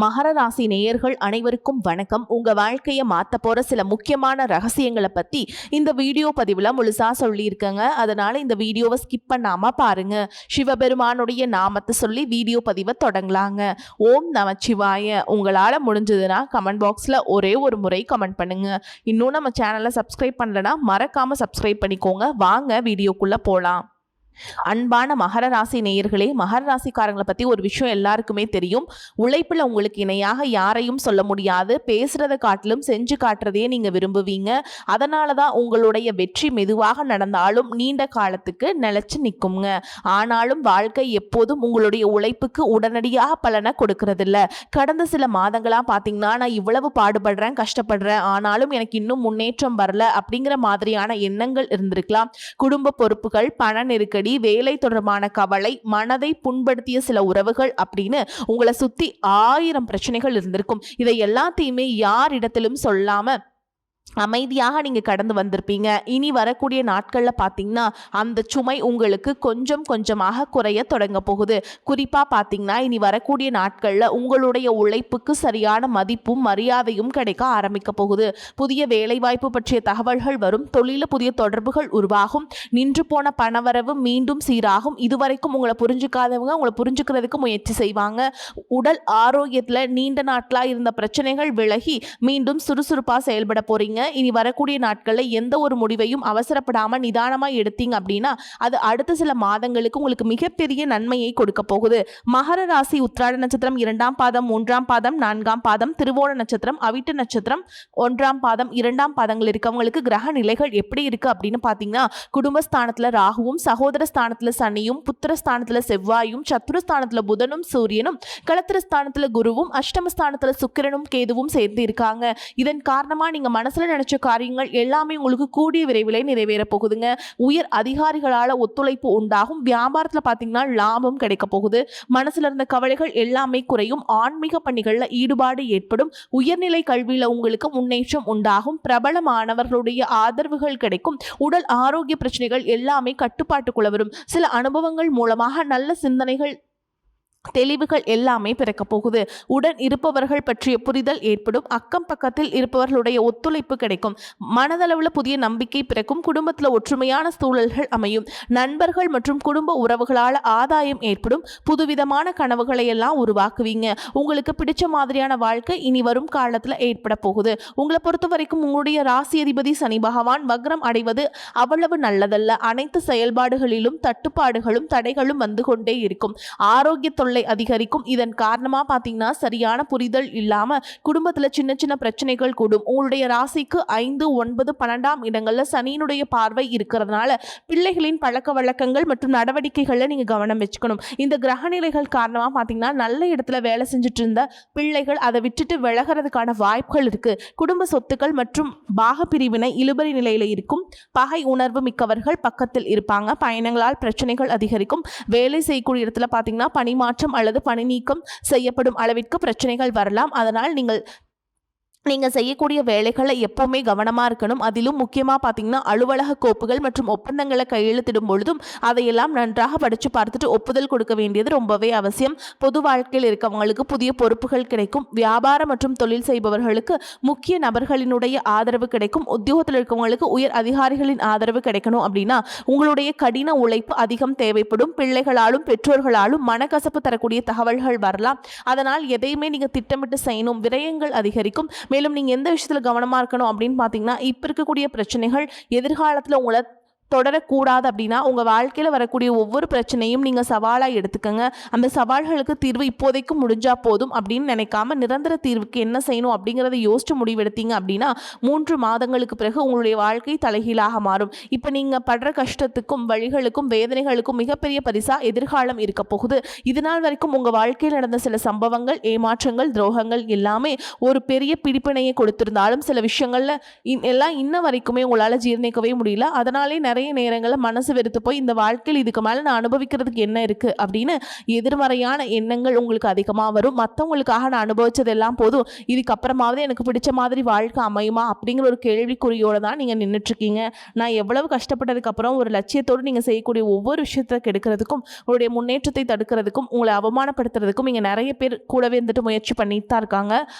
மகர ராசி நேயர்கள் அனைவருக்கும் வணக்கம். உங்க வாழ்க்கையை மாத்த போற சில முக்கியமான ரகசியங்களை பத்தி இந்த வீடியோ பதிவுல முழுசா சொல்லியிருக்கேங்க. அதனால இந்த வீடியோவை ஸ்கிப் பண்ணாம பாருங்க. சிவபெருமானுடைய நாமத்தை சொல்லி வீடியோ பதிவை தொடங்கலாங்க. ஓம் நமச்சிவாய. உங்களால முடிஞ்சதுன்னா கமெண்ட் பாக்ஸ்ல ஒரே ஒரு முறை கமெண்ட் பண்ணுங்க. இன்னும் நம்ம சேனலை சப்ஸ்கிரைப் பண்ணலனா மறக்காம சப்ஸ்கிரைப் பண்ணிக்கோங்க. வாங்க வீடியோக்குள்ள போலாம். அன்பான மகர ராசி நேயர்களே, மகர ராசிக்காரங்களை பத்தி ஒரு விஷயம் எல்லாருக்குமே தெரியும். உழைப்புல உங்களுக்கு இணையாக யாரையும் சொல்ல முடியாது. பேசுறதை காட்டிலும் செஞ்சு காட்டுறதையே நீங்க விரும்புவீங்க. அதனாலதான் உங்களுடைய வெற்றி மெதுவாக நடந்தாலும் நீண்ட காலத்துக்கு நிலைச்சு நிற்குங்க. ஆனாலும் வாழ்க்கை எப்போதும் உங்களுடைய உழைப்புக்கு உடனடியாக பலனை கொடுக்கறது இல்ல. கடந்த சில மாதங்களா பாத்தீங்கன்னா, நான் இவ்வளவு பாடுபடுறேன், கஷ்டப்படுறேன், ஆனாலும் எனக்கு இன்னும் முன்னேற்றம் வரல அப்படிங்கிற மாதிரியான எண்ணங்கள் இருந்திருக்கலாம். குடும்ப பொறுப்புகள், பண நெருக்கடி, வேலை தொடர்பான கவலை, மனதை புண்படுத்திய சில உறவுகள் அப்படின்னு உங்களை சுத்தி 1000 பிரச்சனைகள் இருந்திருக்கும். இதை எல்லாத்தையுமே யாரிடத்திலும் சொல்லாம அமைதியாக நீங்க கடந்து வந்திருப்பீங்க. இனி வரக்கூடிய நாட்கள்ல பாத்தீங்கன்னா அந்த சுமை உங்களுக்கு கொஞ்சம் கொஞ்சமாக குறைய தொடங்க போகுது. குறிப்பா பாத்தீங்கன்னா இனி வரக்கூடிய நாட்கள்ல உங்களுடைய உழைப்புக்கு சரியான மதிப்பும் மரியாதையும் கிடைக்க ஆரம்பிக்க போகுது. புதிய வேலைவாய்ப்பு பற்றிய தகவல்கள் வரும். தொழில புதிய தொடர்புகள் உருவாகும். நின்று போன பணவரவு மீண்டும் சீராகும். இதுவரைக்கும் உங்களை புரிஞ்சுக்காதவங்க உங்களை புரிஞ்சுக்கிறதுக்கு முயற்சி செய்வாங்க. உடல் ஆரோக்கியத்துல நீண்ட நாட்களா இருந்த பிரச்சனைகள் விலகி மீண்டும் சுறுசுறுப்பா செயல்பட போறீங்க. இனி வரக்கூடிய நாட்களில் எந்த ஒரு முடிவையும் அவசரப்படாம நிதானமா எடுத்தீங்க அப்படின்னா அது அடுத்த சில மாதங்களுக்கு உங்களுக்கு மிகப்பெரிய நன்மையை கொடுக்க போகுது. மகர ராசி உத்திராட நட்சத்திரம் 2ஆம் பாதம், 3ஆம் பாதம், 4ஆம் பாதம், திருவோண நட்சத்திரம், அவிட்ட நட்சத்திரம் 1ஆம் பாதம், 2ஆம் பாதங்கள் இருக்கவங்களுக்கு கிரக நிலைகள் எப்படி இருக்கு அப்படின்னு பாத்தீங்கன்னா, குடும்பஸ்தானத்துல ராகுவும், சகோதர ஸ்தானத்துல சனியும், புத்திரஸ்தானத்துல செவ்வாயும், சத்துருஸ்தானத்துல புதனும் சூரியனும், களத்திரஸ்தானத்துல குருவும், அஷ்டமஸ்தானத்துல சுக்கிரனும் கேதுவும் சேர்ந்து இருக்காங்க. இதன் காரணமா நீங்க மனசுல நினைச்ச காரியங்கள் எல்லாமே உங்களுக்கு கூடிய விரைவிலே நிறைவேற போகுதுங்க. உயர் அதிகாரிகளால ஒத்துழைப்பு உண்டாகும். வியாபாரத்துல பாத்தீங்கன்னா லாபம் கிடைக்க போகுது. மனசுல இருந்த கவலைகள் எல்லாமே குறையும். ஆன்மீக பணிகள்ல ஈடுபாடு ஏற்படும். உயர்நிலை கல்வியில உங்களுக்கு முன்னேற்றம் உண்டாகும். பிரபலமானவர்களுடைய ஆதரவுகள் கிடைக்கும். உடல் ஆரோக்கிய பிரச்சனைகள் எல்லாமே கட்டுப்பாட்டுக்குள்ள வரும். சில அனுபவங்கள் மூலமாக நல்ல சிந்தனைகள், தெளிவுகள் எல்லாமே பிறக்க போகுது. உடன் இருப்பவர்கள் பற்றிய புரிதல் ஏற்படும். அக்கம் பக்கத்தில் இருப்பவர்களுடைய ஒத்துழைப்பு கிடைக்கும். மனதளவுல புதிய நம்பிக்கை பிறக்கும். குடும்பத்துல ஒற்றுமையான சூழல்கள் அமையும். நண்பர்கள் மற்றும் குடும்ப உறவுகளால் ஆதாயம் ஏற்படும். புதுவிதமான கனவுகளை எல்லாம் உருவாக்குவீங்க. உங்களுக்கு பிடிச்ச மாதிரியான வாழ்க்கை இனி வரும் காலத்துல ஏற்பட போகுது. உங்களை பொறுத்த வரைக்கும் உங்களுடைய ராசி அதிபதி சனி பகவான் வக்ரம் அடைவது அவ்வளவு நல்லதல்ல. அனைத்து செயல்பாடுகளிலும் தட்டுப்பாடுகளும் தடைகளும் வந்து கொண்டே இருக்கும். ஆரோக்கிய அதிகரிக்கும். இதன் காரணமா பாத்தீங்கன்னா சரியான புரிதல் இல்லாம குடும்பத்துல சின்ன சின்ன பிரச்சனைகள் கூடும். உங்களுடைய ராசிக்கு 5, 9, 12ஆம் இடங்கள்ல சனியினுடைய பார்வை இருக்கிறதுனால பிள்ளைகளின் பழக்க வழக்கங்கள் மற்றும் நடவடிக்கைகள்ல நீங்க கவனம் வச்சுக்கணும். இந்த கிரக நிலைகள் காரணமா பாத்தீங்கன்னா நல்ல இடத்துல வேலை செஞ்சுட்டு இருந்த பிள்ளைகள் அதை விட்டுட்டு விலகிறதுக்கான வாய்ப்புகள் இருக்கு. குடும்ப சொத்துக்கள் மற்றும் பாக பிரிவினை இழுபறி நிலையில இருக்கும். பகை உணர்வு மிக்கவர்கள் பக்கத்தில் இருப்பாங்க. பயணங்களால் பிரச்சனைகள் அதிகரிக்கும். வேலை செய்யக்கூடிய இடத்துல பாத்தீங்கன்னா பணிமாற்றம் அல்லது பணி நீக்கம் செய்யப்படும் அளவிற்கு பிரச்சனைகள் வரலாம். அதனால் நீங்கள் செய்யக்கூடிய வேலைகளை எப்பவுமே கவனமாக இருக்கணும். அதிலும் முக்கியமாக பார்த்தீங்கன்னா அலுவலக கோப்புகள் மற்றும் ஒப்பந்தங்களை கையெழுத்திடும் பொழுதும் அதையெல்லாம் நன்றாக படித்து பார்த்துட்டு ஒப்புதல் கொடுக்க வேண்டியது ரொம்பவே அவசியம். பொது வாழ்க்கையில் இருக்கவங்களுக்கு புதிய பொறுப்புகள் கிடைக்கும். வியாபாரம் மற்றும் தொழில் செய்பவர்களுக்கு முக்கிய நபர்களினுடைய ஆதரவு கிடைக்கும். உத்தியோகத்தில் இருக்கவங்களுக்கு உயர் அதிகாரிகளின் ஆதரவு கிடைக்கணும் அப்படின்னா உங்களுடைய கடின உழைப்பு அதிகம் தேவைப்படும். பிள்ளைகளாலும் பெற்றோர்களாலும் மனக்கசப்பு தரக்கூடிய தகவல்கள் வரலாம். அதனால் எதையுமே நீங்கள் திட்டமிட்டு செய்யணும். விரயங்கள் அதிகரிக்கும். மேலும் நீங்க எந்த விஷயத்துல கவனமா இருக்கணும் அப்படின்னு பாத்தீங்கன்னா, இப்ப இருக்கக்கூடிய பிரச்சனைகள் எதிர்காலத்துல உங்களை தொடரக்கூடாது அப்படின்னா உங்க வாழ்க்கையில வரக்கூடிய ஒவ்வொரு பிரச்சனையும் நீங்க சவாலா எடுத்துக்கங்க. அந்த சவால்களுக்கு தீர்வு இப்போதைக்கு முடிஞ்சா போதும் அப்படின்னு நினைக்காம நிரந்தர தீர்வுக்கு என்ன செய்யணும் அப்படிங்கறத யோசிச்சு முடிவெடுத்தீங்க அப்படின்னா 3 மாதங்களுக்கு பிறகு உங்களுடைய வாழ்க்கை தலைகீழாக மாறும். இப்ப நீங்க படுற கஷ்டத்துக்கும் வழிகளுக்கும் வேதனைகளுக்கும் மிகப்பெரிய பரிசா எதிர்காலம் இருக்க போகுது. இதனால் வரைக்கும் உங்க வாழ்க்கையில் நடந்த சில சம்பவங்கள், ஏமாற்றங்கள், துரோகங்கள் எல்லாமே ஒரு பெரிய பிடிப்பினையை கொடுத்திருந்தாலும் சில விஷயங்கள்ல எல்லாம் இன்ன வரைக்குமே உங்களால ஜீர்ணிக்கவே முடியல. அதனாலே நிறைய நேரங்களில் மனசு வெறுத்து போய் இந்த வாழ்க்கையில் இதுக்கு மேலே நான் அனுபவிக்கிறதுக்கு என்ன இருக்குது அப்படின்னு எதிர்மறையான எண்ணங்கள் உங்களுக்கு அதிகமாக வரும். மற்றவங்களுக்காக நான் அனுபவிச்சதெல்லாம் போதும், இதுக்கப்புறமாவது எனக்கு பிடிச்ச மாதிரி வாழ்க்கை அமையுமா அப்படிங்கிற ஒரு கேள்விக்குறியோடு தான் நீங்கள் நின்றுட்டுருக்கீங்க. நான் எவ்வளவு கஷ்டப்பட்டதுக்கப்புறம் ஒரு லட்சியத்தோடு நீங்கள் செய்யக்கூடிய ஒவ்வொரு விஷயத்தை கெடுக்கிறதுக்கும் உங்களுடைய முன்னேற்றத்தை தடுக்கிறதுக்கும் உங்களை அவமானப்படுத்துறதுக்கும் இங்கே நிறைய பேர் கூடவே இருந்துட்டு முயற்சி பண்ணிட்டு தான் இருக்காங்க.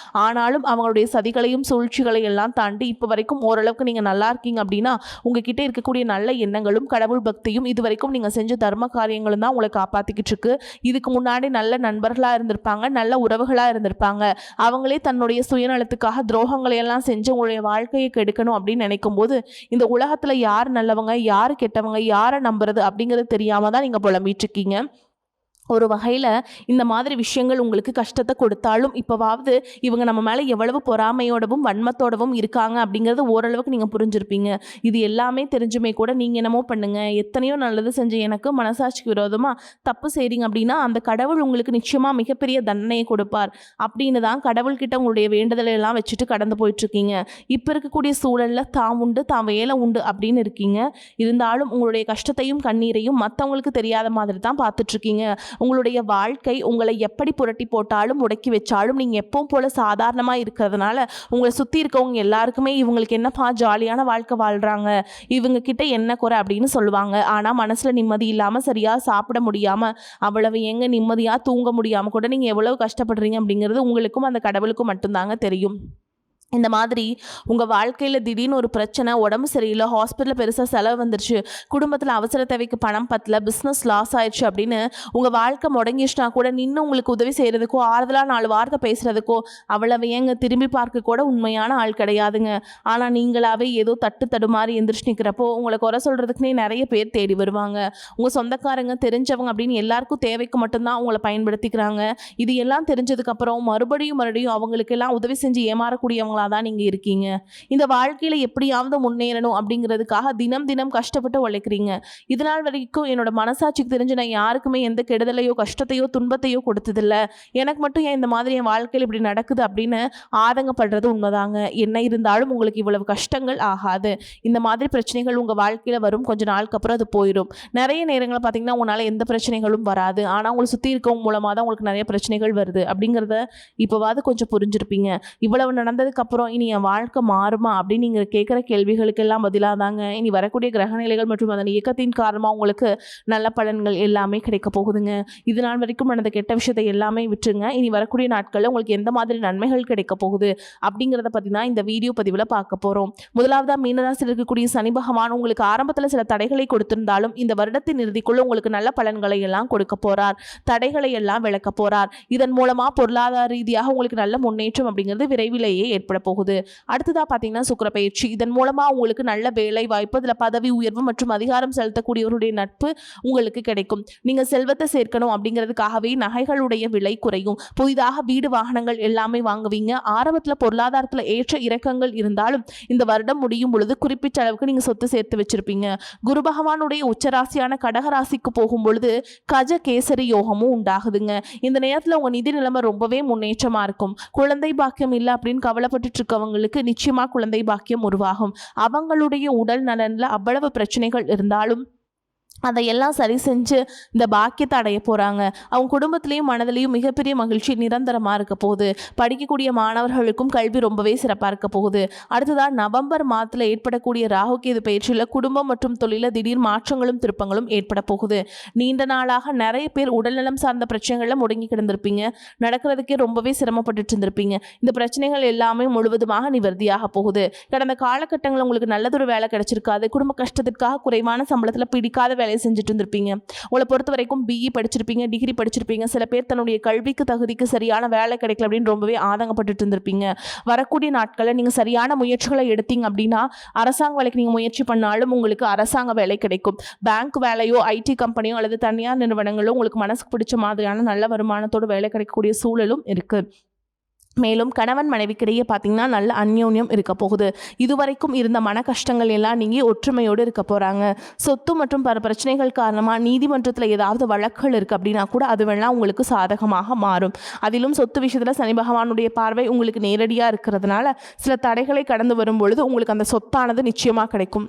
ஆனாலும் அவங்களுடைய சதிகளையும் சூழ்ச்சிகளையும் எல்லாம் தாண்டி இப்போ வரைக்கும் ஓரளவுக்கு நீங்கள் நல்லா இருக்கீங்க அப்படின்னா உங்ககிட்ட இருக்கக்கூடிய நல்ல எண்ணங்களும் கடவுள் பக்தியும் இது வரைக்கும் நீங்கள் செஞ்ச தர்ம காரியங்களும் தான் உங்களை காப்பாற்றிக்கிட்டு இருக்கு. இதுக்கு முன்னாடி நல்ல நண்பர்களாக இருந்திருப்பாங்க, நல்ல உறவுகளாக இருந்திருப்பாங்க. அவங்களே தன்னுடைய சுயநலத்துக்காக துரோகங்களை எல்லாம் செஞ்சு உங்களுடைய வாழ்க்கையை கெடுக்கணும் அப்படின்னு நினைக்கும் போது இந்த உலகத்தில் யார் நல்லவங்க யார் கெட்டவங்க யாரை நம்புறது அப்படிங்கிறது தெரியாமல் தான் நீங்கள் புலம்பிட்டு இருக்கீங்க. ஒரு வகையில் இந்த மாதிரி விஷயங்கள் உங்களுக்கு கஷ்டத்தை கொடுத்தாலும் இப்போவாவது இவங்க நம்ம மேலே எவ்வளவு பொறாமையோடவும் வன்மத்தோடவும் இருக்காங்க அப்படிங்கிறது ஓரளவுக்கு நீங்கள் புரிஞ்சிருப்பீங்க. இது எல்லாமே தெரிஞ்சுமே கூட நீங்கள் என்னமோ பண்ணுங்கள், எத்தனையோ நல்லது செஞ்ச எனக்கு மனசாட்சிக்கு விரோதமாக தப்பு செய்கிறீங்க அப்படின்னா அந்த கடவுள் உங்களுக்கு நிச்சயமாக மிகப்பெரிய தண்டனையை கொடுப்பார் அப்படின்னு தான் கடவுள்கிட்ட உங்களுடைய வேண்டுதலை எல்லாம் வச்சுட்டு கடந்து போயிட்டுருக்கீங்க. இப்போ இருக்கக்கூடிய சூழலில் தான் உண்டு தான் வேலை உண்டு அப்படின்னு இருக்கீங்க. இருந்தாலும் உங்களுடைய கஷ்டத்தையும் கண்ணீரையும் மற்றவங்களுக்கு தெரியாத மாதிரி தான் பார்த்துட்ருக்கீங்க. உங்களுடைய வாழ்க்கை உங்களை எப்படி புரட்டி போட்டாலும் முடக்கி வச்சாலும் நீங்கள் எப்பவும் போல சாதாரணமாக இருக்கிறதுனால உங்களை சுற்றி இருக்கவங்க எல்லாருக்குமே இவங்களுக்கு என்னப்பா ஜாலியான வாழ்க்கை வாழ்கிறாங்க, இவங்க கிட்ட என்ன குறை அப்படின்னு சொல்லுவாங்க. ஆனால் மனசில் நிம்மதி இல்லாமல் சரியாக சாப்பிட முடியாமல் அவ்வளவு எங்கே நிம்மதியாக தூங்க முடியாமல் கூட நீங்கள் எவ்வளவு கஷ்டப்படுறீங்க அப்படிங்கிறது உங்களுக்கும் அந்த கடவுளுக்கும் மட்டும்தாங்க தெரியும். இந்த மாதிரி உங்கள் வாழ்க்கையில் திடீர்னு ஒரு பிரச்சனை, உடம்பு சரியில்லை, ஹாஸ்பிட்டலில் பெருசாக செலவு வந்துருச்சு, குடும்பத்தில் அவசர தேவைக்கு பணம் பத்தல, பிஸ்னஸ் லாஸ் ஆயிடுச்சு அப்படின்னு உங்கள் வாழ்க்கை முடங்கிச்சுனா கூட நின்று உங்களுக்கு உதவி செய்கிறதுக்கோ ஆறுதலாக 4 வார்த்தை பேசுகிறதுக்கோ அவ்வளவு ஏங்க திரும்பி பார்க்க கூட உண்மையான ஆள் கிடையாதுங்க. ஆனால் நீங்களாவே ஏதோ தட்டு தடுமாறி எந்திரிச்சு நிற்கிறப்போ உங்களை குறை சொல்கிறதுக்குனே நிறைய பேர் தேடி வருவாங்க. உங்கள் சொந்தக்காரங்க தெரிஞ்சவங்க அப்படின்னு எல்லாருக்கும் தேவைக்கு மட்டும்தான் உங்களை பயன்படுத்திக்கிறாங்க. இது எல்லாம் தெரிஞ்சதுக்கப்புறம் மறுபடியும் அவங்களுக்கெல்லாம் உதவி செஞ்சு ஏமாறக்கூடியவங்க தான் நீங்க இருக்கீங்க. இந்த வாழ்க்கையில எப்படியாவது முன்னேறணும் அப்படிங்கிறதுக்காக தினம் தினம் கஷ்டப்பட்டு உழைக்கிறீங்க. இதனால் வரைக்கும் என்னோட மனசாட்சிக்கு தெரிஞ்சு நான் யாருக்குமே எந்த கெடுதலையோ கஷ்டத்தையோ துன்பத்தையோ கொடுத்ததில்ல, எனக்கு மட்டும் ஏன் இந்த மாதிரி என் வாழ்க்கையில் இப்படி நடக்குது அப்படின்னு ஆதங்கப்படுறது உண்மைதாங்க. என்ன இருந்தாலும் உங்களுக்கு இவ்வளவு கஷ்டங்கள் ஆகாது. இந்த மாதிரி பிரச்சனைகள் உங்க வாழ்க்கையில வரும், கொஞ்ச நாளுக்கு அப்புறம் அது போயிடும். நிறைய நேரங்களில் பார்த்தீங்கன்னா உங்களால் எந்த பிரச்சனைகளும் வராது, ஆனால் உங்களை சுற்றி இருக்கவங்க மூலமாக தான் உங்களுக்கு நிறைய பிரச்சனைகள் வருது அப்படிங்கிறத இப்போவாது கொஞ்சம் புரிஞ்சிருப்பீங்க. இவ்வளவு நடந்ததுக்கு அப்புறம் இனி என் வாழ்க்கை மாறுமா அப்படின்னு நீங்கள் கேட்குற கேள்விகளுக்கெல்லாம் பதிலாக தாங்க இனி வரக்கூடிய கிரகநிலைகள் மற்றும் அதன் இயக்கத்தின் காரணமாக உங்களுக்கு நல்ல பலன்கள் எல்லாமே கிடைக்க போகுதுங்க. இது நாள் வரைக்கும் நடந்த கெட்ட விஷயத்தை எல்லாமே விட்டுருங்க. இனி வரக்கூடிய நாட்களில் உங்களுக்கு எந்த மாதிரி நன்மைகள் கிடைக்க போகுது அப்படிங்கிறத பற்றி தான் இந்த வீடியோ பதிவில் பார்க்க போகிறோம். முதலாவதாக மீனராசியில் இருக்கக்கூடிய சனி பகவான் உங்களுக்கு ஆரம்பத்தில் சில தடைகளை கொடுத்திருந்தாலும் இந்த வருடத்தின் இறுதிக்குள்ள உங்களுக்கு நல்ல பலன்களை எல்லாம் கொடுக்க போகிறார், தடைகளை எல்லாம் விளக்க போகிறார். இதன் மூலமாக பொருளாதார ரீதியாக உங்களுக்கு நல்ல முன்னேற்றம் அப்படிங்கிறது விரைவிலேயே ஏற்பட போகுது. அடுத்ததா பாத்தீங்கன்னா சுக்கிர பயிற்சி, இதன் மூலமா உங்களுக்கு நல்ல வேலை வாய்ப்பு, அதில் பதவி உயர்வு மற்றும் அதிகாரம் செலுத்தக்கூடியவருடைய நட்பு உங்களுக்கு கிடைக்கும். நீங்க செல்வத்தை சேர்க்கணும் அப்படிங்கிறதுக்காகவே நகைகளுடைய விலை குறையும், புதிதாக வீடு வாகனங்கள் எல்லாமே வாங்குவீங்க. ஆரம்பத்தில் பொருளாதாரத்தில் ஏற்ற இறக்கங்கள் இருந்தாலும் இந்த வருடம் முடியும் பொழுது குறிப்பிட்ட அளவுக்கு நீங்க சொத்து சேர்த்து வச்சிருப்பீங்க. குரு பகவானுடைய உச்சராசியான கடகராசிக்கு போகும் பொழுது கஜ கேசரி யோகமும் உண்டாகுதுங்க. இந்த நேரத்தில் உங்க நிதி நிலைமை ரொம்பவே முன்னேற்றமா இருக்கும். குழந்தை பாக்கியம் இல்லை அப்படின்னு கவலைப்பட்டு இருக்கவங்களுக்கு நிச்சயமா குழந்தை பாக்கியம் உருவாகும். அவங்களுடைய உடல் நலன்ல அவ்வளவு பிரச்சனைகள் இருந்தாலும் அதையெல்லாம் சரி செஞ்சு இந்த பாக்கியத்தை அடைய போகிறாங்க. அவங்க குடும்பத்திலையும் மனதிலையும் மிகப்பெரிய மகிழ்ச்சி நிரந்தரமாக இருக்க போகுது. படிக்கக்கூடிய மாணவர்களுக்கும் கல்வி ரொம்பவே சிறப்பாக இருக்க போகுது. அடுத்ததாக நவம்பர் மாதத்தில் ஏற்படக்கூடிய ராகுகேது பயிற்சியில் குடும்பம் மற்றும் தொழில திடீர் மாற்றங்களும் திருப்பங்களும் ஏற்பட போகுது. நீண்ட நாளாக நிறைய பேர் உடல்நலம் சார்ந்த பிரச்சனைகளில் முடங்கி கிடந்திருப்பீங்க, நடக்கிறதுக்கே ரொம்பவே சிரமப்பட்டு இருந்திருப்பீங்க. இந்த பிரச்சனைகள் எல்லாமே முழுவதுமாக நிவர்த்தியாக போகுது. கடந்த காலகட்டங்களில் உங்களுக்கு நல்லதொரு வேலை கிடைச்சிருக்காது, குடும்ப கஷ்டத்திற்காக குறைவான சம்பளத்தில் பிடிக்காத வேலை செஞ்சுட்டு இருந்திருப்பீங்க. உங்களை பொறுத்த வரைக்கும் பிஇ படிச்சிருப்பீங்க, டிகிரி படிச்சிருப்பீங்க. சில பேர் தன்னுடைய கல்விக்கு தகுதிக்கு சரியான வேலை கிடைக்கல அப்படின்னு ரொம்பவே ஆதங்கப்பட்டு இருந்திருப்பீங்க. வரக்கூடிய நாட்களில் நீங்கள் சரியான முயற்சிகளை எடுத்தீங்க அப்படின்னா அரசாங்க வேலைக்கு நீங்கள் முயற்சி பண்ணாலும் உங்களுக்கு அரசாங்க வேலை கிடைக்கும். பேங்க் வேலையோ ஐடி கம்பெனியோ அல்லது தனியார் நிறுவனங்களோ உங்களுக்கு மனசுக்கு பிடிச்ச மாதிரியான நல்ல வருமானத்தோடு வேலை கிடைக்கக்கூடிய சூழலும் இருக்குது. மேலும் கணவன் மனைவிக்கிடையே பார்த்தீங்கன்னா நல்ல அந்யோன்யம் இருக்க போகுது. இதுவரைக்கும் இருந்த மன கஷ்டங்கள் எல்லாம் நீங்கி ஒற்றுமையோடு இருக்க போகிறாங்க. சொத்து மற்றும் பல பிரச்சனைகள் காரணமாக நீதிமன்றத்தில் ஏதாவது வழக்குகள் இருக்குது அப்படின்னா கூட அதுவெல்லாம் உங்களுக்கு சாதகமாக மாறும். அதிலும் சொத்து விஷயத்தில் சனி பகவானுடைய பார்வை உங்களுக்கு நேரடியாக இருக்கிறதுனால சில தடைகளை கடந்து வரும் பொழுது உங்களுக்கு அந்த சொத்தானது நிச்சயமாக கிடைக்கும்.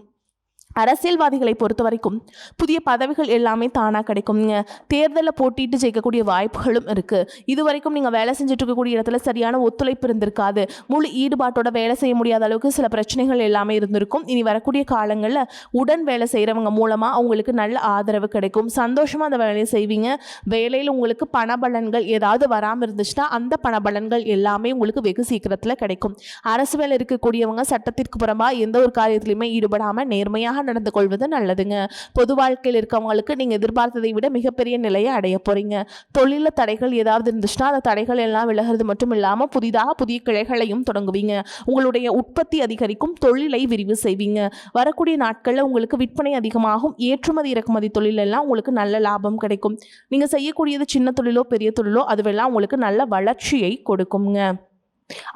அரசியல்வாதிகளை பொறுத்த வரைக்கும் புதிய பதவிகள் எல்லாமே தானாக கிடைக்குங்க. தேர்தலில் போட்டிட்டு ஜெயிக்கக்கூடிய வாய்ப்புகளும் இருக்குது. இது வரைக்கும் நீங்கள் வேலை செஞ்சுட்டு இருக்கக்கூடிய இடத்துல சரியான ஒத்துழைப்பு இருந்திருக்காது. முழு ஈடுபாட்டோட வேலை செய்ய முடியாத அளவுக்கு சில பிரச்சனைகள் எல்லாமே இருந்திருக்கும். இனி வரக்கூடிய காலங்களில் உடன் வேலை செய்கிறவங்க மூலமாக அவங்களுக்கு நல்ல ஆதரவு கிடைக்கும். சந்தோஷமாக அந்த வேலையை செய்வீங்க. வேலையில் உங்களுக்கு பணபலன்கள் ஏதாவது வராமல் இருந்துச்சுன்னா அந்த பணபலன்கள் எல்லாமே உங்களுக்கு வெகு சீக்கிரத்தில் கிடைக்கும். அரசு வேலை இருக்கக்கூடியவங்க சட்டத்திற்கு புறம்பாக எந்த ஒரு காரியத்திலையுமே ஈடுபடாமல் நேர்மையாக நடந்து கொள்வது நல்லதுங்க. பொது வாழ்க்கையில் இருக்கவங்களுக்கு நீங்க எதிர்பார்த்ததை விட மிகப்பெரிய நிலையை அடைய போறீங்க. தொழில தடைகள் ஏதாவது இருந்துச்சுன்னா அந்த தடைகள் எல்லாம் விலகிறது மட்டும் இல்லாம புதிய கிளைகளையும் தொடங்குவீங்க. உங்களுடைய உற்பத்தி அதிகரிக்கும். தொழிலை விரிவு செய்வீங்க. வரக்கூடிய நாட்கள்ல உங்களுக்கு விற்பனை அதிகமாகும். ஏற்றுமதி இறக்குமதி தொழில் எல்லாம் உங்களுக்கு நல்ல லாபம் கிடைக்கும். நீங்க செய்யக்கூடியது சின்ன தொழிலோ பெரிய தொழிலோ அதுவெல்லாம் உங்களுக்கு நல்ல வளர்ச்சியை கொடுக்குங்க.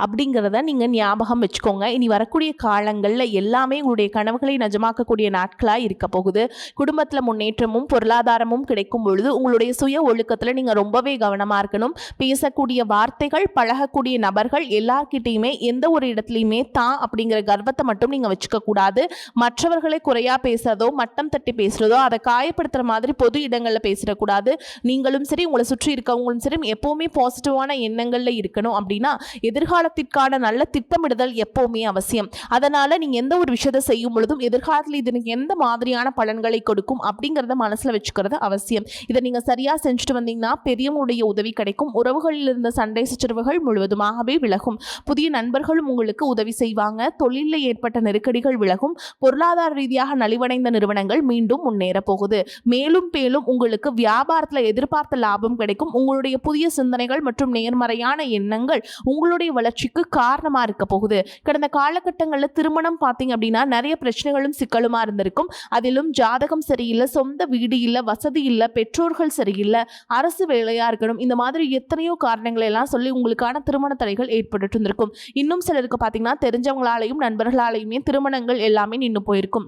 அப்படிங்கிறத நீங்கள் ஞாபகம் வச்சுக்கோங்க. இனி வரக்கூடிய காலங்களில் எல்லாமே உங்களுடைய கனவுகளை நிஜமாக்கக்கூடிய நாட்களாக இருக்க போகுது. குடும்பத்தில் முன்னேற்றமும் பொருளாதாரமும் கிடைக்கும் பொழுது உங்களுடைய சுய ஒழுக்கத்தில் நீங்கள் ரொம்பவே கவனமாக இருக்கணும். பேசக்கூடிய வார்த்தைகள், பழகக்கூடிய நபர்கள் எல்லார்கிட்டையுமே எந்த ஒரு இடத்துலையுமே தான் அப்படிங்கிற கர்வத்தை மட்டும் நீங்கள் வச்சுக்கக்கூடாது. மற்றவர்களை குறையாக பேசுறதோ மட்டம் தட்டி பேசுகிறதோ அதை காயப்படுத்துகிற மாதிரி பொது இடங்களில் பேசிடக்கூடாது. நீங்களும் சரி உங்களை சுற்றி இருக்கவங்களும் சரி எப்போவுமே பாசிட்டிவான எண்ணங்களில் இருக்கணும். அப்படின்னா எதிர்காலத்திற்கான நல்ல திட்டமிடுதல் எப்பவுமே அவசியம். அதனால நீங்க எந்த ஒரு விஷயத்தை செய்யும் பொழுதும் எதிர்காலத்தில் இது எந்த மாதிரியான பலன்களை கொடுக்கும் அப்படிங்கிறத மனசுல வச்சுக்கிறது அவசியம். இதை நீங்க சரியா செஞ்சுட்டு வந்தீங்கன்னா பெரியவங்களுடைய உதவி கிடைக்கும். உறவுகளில் இருந்த சண்டை சச்சரவுகள் முழுவதுமாகவே விலகும். புதிய நண்பர்களும் உங்களுக்கு உதவி செய்வாங்க. தொழிலில் ஏற்பட்ட நெருக்கடிகள் விலகும். பொருளாதார ரீதியாக நலிவடைந்த நிறுவனங்கள் மீண்டும் முன்னேற போகுது. மேலும் உங்களுக்கு வியாபாரத்தில் எதிர்பார்த்த லாபம் கிடைக்கும். உங்களுடைய புதிய சிந்தனைகள் மற்றும் நேர்மறையான எண்ணங்கள் உங்களுடைய வளர்ச்சிக்கு காரணமா இருக்க போகுது. கடந்த காலகட்டங்களில் திருமணம் பார்த்தீங்க அப்படின்னா நிறைய பிரச்சனைகளும் சிக்கலுமா இருந்திருக்கும். அதிலும் ஜாதகம் சரியில்லை, சொந்த வீடு இல்லை, வசதி இல்லை, பெற்றோர்கள் சரியில்லை, அரசு வேலையா இருக்கணும், இந்த மாதிரி எத்தனையோ காரணங்களை எல்லாம் சொல்லி உங்களுக்கான திருமண தடைகள் ஏற்பட்டு இருந்திருக்கும். இன்னும் சிலருக்கு பார்த்தீங்கன்னா தெரிஞ்சவங்களாலையும் நண்பர்களாலையுமே திருமணங்கள் எல்லாமே நின்று போயிருக்கும்.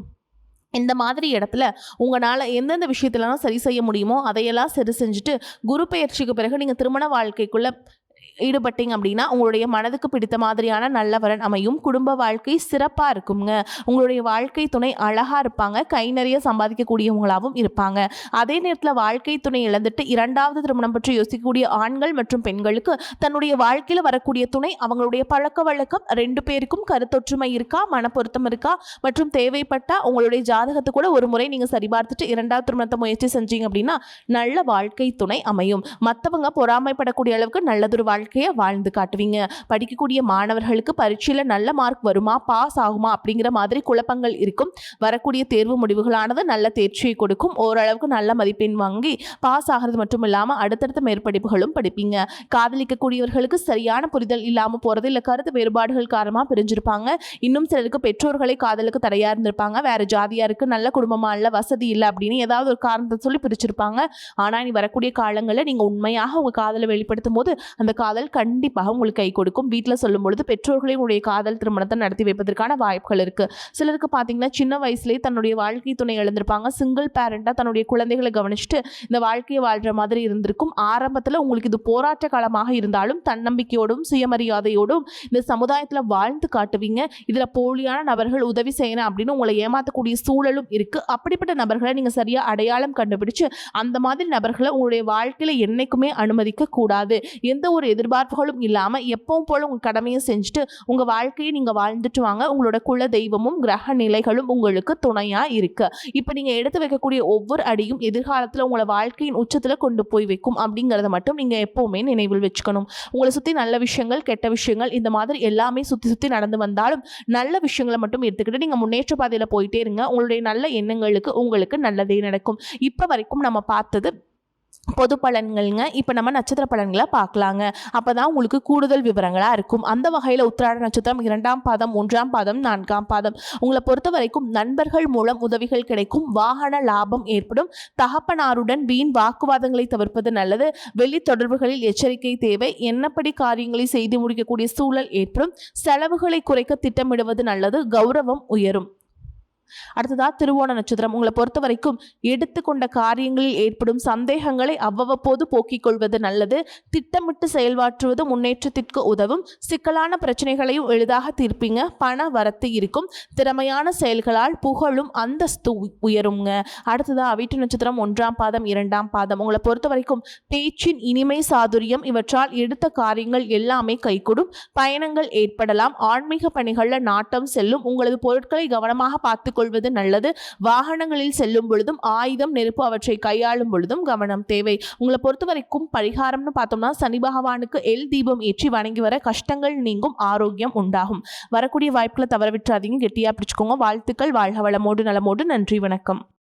இந்த மாதிரி இடத்துல உங்களால் எந்தெந்த விஷயத்துலலாம் சரி செய்ய முடியுமோ அதையெல்லாம் சரி செஞ்சுட்டு குரு பெயர்ச்சிக்கு பிறகு நீங்கள் திருமண வாழ்க்கைக்குள்ள ஈடுபட்டீங்க அப்படின்னா உங்களுடைய மனதுக்கு பிடித்த மாதிரியான நல்ல வரன் அமையும். குடும்ப வாழ்க்கை சிறப்பாக இருக்குங்க. உங்களுடைய வாழ்க்கை துணை அழகாக இருப்பாங்க. கை நிறைய சம்பாதிக்கக்கூடியவங்களாகவும் இருப்பாங்க. அதே நேரத்தில் வாழ்க்கை துணை இழந்துட்டு இரண்டாவது திருமணம் பற்றி யோசிக்கக்கூடிய ஆண்கள் மற்றும் பெண்களுக்கு தன்னுடைய வாழ்க்கையில் வரக்கூடிய துணை அவங்களுடைய பழக்க வழக்கம் ரெண்டு பேருக்கும் கருத்தொற்றுமை இருக்கா, மனப்பொருத்தம் இருக்கா மற்றும் தேவைப்பட்டா உங்களுடைய ஜாதகத்தை கூட ஒரு முறை நீங்கள் சரிபார்த்துட்டு இரண்டாவது திருமணத்தை முயற்சி செஞ்சீங்க அப்படின்னா நல்ல வாழ்க்கை துணை அமையும். மற்றவங்க பொறாமைப்படக்கூடிய அளவுக்கு நல்லதொரு வாழ்க்கையை வாழ்ந்து காட்டுவீங்க. படிக்கக்கூடிய மாணவர்களுக்கு பரீட்சையில் நல்ல மார்க் வருமா, பாஸ் ஆகுமா அப்படிங்கிற மாதிரி குழப்பங்கள் இருக்கும். வரக்கூடிய தேர்வு முடிவுகளானது நல்ல தேர்ச்சியை கொடுக்கும். ஓரளவுக்கு நல்ல மதிப்பெண் வாங்கி பாஸ் ஆகிறது மட்டும் இல்லாமல் அடுத்தடுத்த மேற்படிப்புகளும் படிப்பீங்க. காதலிக்கக்கூடியவர்களுக்கு சரியான புரிதல் இல்லாமல் போகிறது, இல்லை கருத்து வேறுபாடுகள் காரணமாக பிரிஞ்சிருப்பாங்க. இன்னும் சிலருக்கு பெற்றோர்களை காதலுக்கு தடையா இருந்திருப்பாங்க. வேற ஜாதியா இருக்கு, நல்ல குடும்பமா இல்லை, வசதி இல்லை அப்படின்னு ஏதாவது ஒரு காரணத்தை சொல்லி பிரிச்சிருப்பாங்க. ஆனால் இனி வரக்கூடிய காலங்களில் நீங்கள் உண்மையாக உங்கள் காதலை வெளிப்படுத்தும் போது அந்த காதல் கண்டிப்பாக உங்களுக்கு கை கொடுக்கும். வீட்டில் சொல்லும் பொழுது பெற்றோர்களே உடைய காதல் திருமணத்தை நடத்தி வைப்பதற்கான வாய்ப்புகள் இருக்கு. சிலருக்கு பார்த்தீங்கன்னா சின்ன வயசுலேயே தன்னுடைய வாழ்க்கை துணை இழந்திருப்பாங்க. சிங்கிள் பேரண்டாக தன்னுடைய குழந்தைகளை கவனிச்சுட்டு இந்த வாழ்க்கையை வாழ்ற மாதிரி இருந்திருக்கும். ஆரம்பத்தில் உங்களுக்கு இது போராட்ட காலமாக இருந்தாலும் தன்னம்பிக்கையோடும் சுயமரியாதையோடும் இந்த சமுதாயத்தில் வாழ்ந்து காட்டுவீங்க. இதில் போலியான நபர்கள் உதவி செய்யணும் அப்படின்னு உங்களை ஏமாற்றக்கூடிய சூழலும் இருக்கு. அப்படிப்பட்ட நபர்களை நீங்கள் சரியாக அடையாளம் கண்டுபிடிச்சு அந்த மாதிரி நபர்களை உங்களுடைய வாழ்க்கையில் என்னைக்குமே அனுமதிக்க கூடாது. எந்த ஒரு எதிர்பார்ப்புகளும் இல்லாமல் எப்பவும் போல உங்கள் கடமையை செஞ்சுட்டு உங்கள் வாழ்க்கையை நீங்கள் வாழ்ந்துட்டு வாங்க. உங்களோட குல தெய்வமும் கிரக நிலைகளும் உங்களுக்கு துணையாக இருக்கு. இப்போ நீங்கள் எடுத்து வைக்கக்கூடிய ஒவ்வொரு அடியும் எதிர்காலத்தில் உங்களை வாழ்க்கையின் உச்சத்தில் கொண்டு போய் வைக்கும் அப்படிங்கிறத மட்டும் நீங்கள் எப்போவுமே நினைவில் வச்சுக்கணும். உங்களை சுற்றி நல்ல விஷயங்கள் கெட்ட விஷயங்கள் இந்த மாதிரி எல்லாமே சுற்றி நடந்து வந்தாலும் நல்ல விஷயங்களை மட்டும் எடுத்துக்கிட்டு நீங்கள் முன்னேற்ற பாதையில் போயிட்டே இருங்க. உங்களுடைய நல்ல எண்ணங்களுக்கு உங்களுக்கு நல்லதே நடக்கும். இப்போ வரைக்கும் நம்ம பார்த்தது பொது பலன்கள்ங்க. இப்போ நம்ம நட்சத்திர பலன்களை பார்க்கலாங்க. அப்போ தான் உங்களுக்கு கூடுதல் விவரங்களாக இருக்கும். அந்த வகையில் உத்திராட நட்சத்திரம் 2ஆம் பாதம், 1ஆம் பாதம், 4ஆம் பாதம் உங்களை பொறுத்த வரைக்கும் நண்பர்கள் மூலம் உதவிகள் கிடைக்கும். வாகன லாபம் ஏற்படும். தகப்பனாருடன் வீண் வாக்குவாதங்களை தவிர்ப்பது நல்லது. வெளி தொடர்புகளில் எச்சரிக்கை தேவை. எண்ணப்படி காரியங்களை செய்து முடிக்கக்கூடிய சூழல் ஏற்படும். செலவுகளை குறைக்க திட்டமிடுவது நல்லது. கௌரவம் உயரும். அடுத்ததா திருவோண நட்சத்திரம். உங்களை பொறுத்த வரைக்கும் எடுத்துக்கொண்ட காரியங்களில் ஏற்படும் சந்தேகங்களை அவ்வப்போது போக்கிக் கொள்வது நல்லது. திட்டமிட்டு செயல்பாற்றுவது முன்னேற்றத்திற்கு உதவும். சிக்கலான பிரச்சனைகளையும் எளிதாக தீர்ப்பீங்க. பண வரத்து இருக்கும். திறமையான செயல்களால் புகழும் அந்தஸ்து உயருங்க. அடுத்ததா அவிட்ட நட்சத்திரம் 1ஆம் பாதம் 2ஆம் பாதம். உங்களை பொறுத்த வரைக்கும் பேச்சின் இனிமை சாதுரியம் இவற்றால் எடுத்த காரியங்கள் எல்லாமே கைகூடும். பயணங்கள் ஏற்படலாம். ஆன்மீக பணிகளில் நாட்டம் செல்லும். உங்களது பொருட்களை கவனமாக பார்த்துக் கொள்வது நல்லது. வாகனங்களில் செல்லும் பொழுதும் ஆயுதம் நெருப்பு அவற்றை கையாளும் பொழுதும் கவனம் தேவை. உங்களை பொறுத்த வரைக்கும் பரிகாரம்னு பார்த்தோம்னா சனி பகவானுக்கு எல் தீபம் ஏற்றி வணங்கி வர கஷ்டங்கள் நீங்கும். ஆரோக்கியம் உண்டாகும். வரக்கூடிய வாய்ப்புகளை தவற விட்டுறாதீங்க. கெட்டியா பிடிச்சுக்கோங்க. வாழ்த்துக்கள். வாழ்க வளமோடு நலமோடு. நன்றி. வணக்கம்.